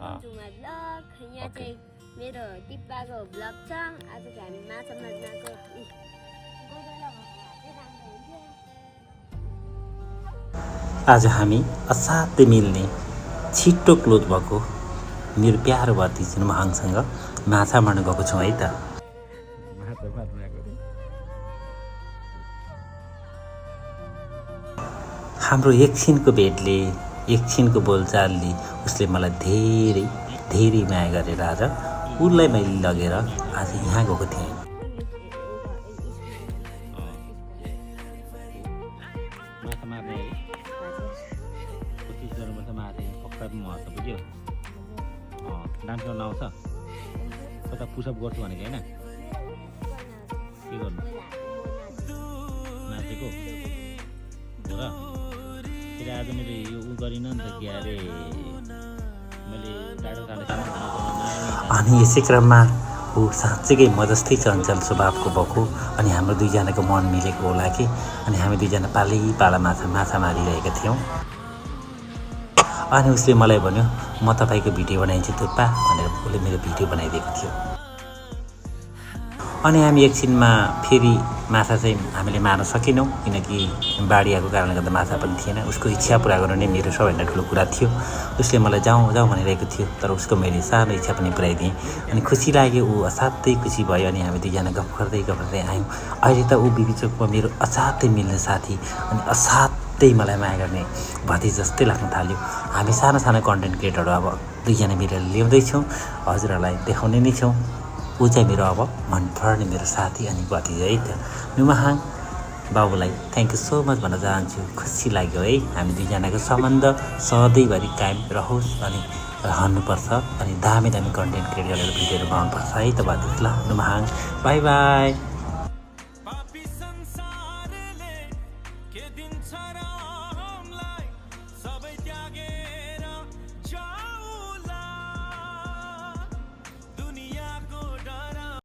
जुमा ब्लग यहाँ चाहिँ मेरो टिप्पाको ब्लग छ आज चाहिँ हामी माछा मार्नको आज हामी असाध्यै मिल्ने छिट्टो क्लोज भएको मेरो प्यारो भती महाँसँग माछा मार्न गएको छौँ है त। हाम्रो एकछिनको भेटले एकछिनको बोलचालले उसले मलाई धेरै धेरै माया गरेर आज उसलाई मैले लगेर आज यहाँ गएको थिएँ। माछा मार्ने कोसिस गर्नुपर्छ माथि पक्का महत्त्व बुझ्यो। डान्स गर्न आउँछ कता पुसअप गर्छु भनेको होइन के गर्नु नाचेको हो र फेरि आज मैले यो उ गरिनँ नि त के अरे मैले डाँडो अनि यसै क्रममा ऊ साँच्चैकै म जस्तै चञ्चल स्वभावको भएको अनि हाम्रो दुईजनाको मन मिलेको होला कि अनि हामी दुईजना पाला माछा मारिरहेका थियौँ। अनि उसले मलाई भन्यो म तपाईँको भिडियो बनाइदिन्छु थुप्पा भनेर उसले मेरो भिडियो बनाइदिएको थियो। अनि हामी एकछिनमा फेरि माछा चाहिँ हामीले मार्न सकेनौँ किनकि बाढी आएको कारणले गर्दा माछा पनि थिएन। उसको इच्छा पुरा गर्नु नै मेरो सबैभन्दा ठुलो कुरा थियो। उसले मलाई जाउँ जाउँ भनिरहेको थियो तर उसको मैले सानो इच्छा पनि पुऱ्याइदिएँ अनि खुसी लाग्यो। ऊ असाध्यै खुसी भयो अनि हामी दुईजना गफ गर्दै आयौँ। अहिले त ऊ बिबिचोकमा मेरो असाध्यै मिल्ने साथी अनि असाध्यै मलाई माया गर्ने भतिज जस्तै लाग्न थाल्यो। हामी सानो सानो कन्टेन्ट क्रिएटरहरू अब दुईजना मिलेर ल्याउँदैछौँ हजुरहरूलाई देखाउने नै छौँ। ऊ चाहिँ मेरो अब मनपर्ने मेरो साथी अनि भतिज है त। नुमहाङ बाबुलाई थ्याङ्क यू सो मच भन्न चाहन्छु। खुसी लाग्यो है हामी दुईजनाको सम्बन्ध सधैँभरि कायम रहोस् अनि रहनुपर्छ अनि दामी कन्टेन्ट क्रिएट गरेर भिडियोहरू बनाउनुपर्छ है त भतिज। ल नुमहाङ बाई बाई।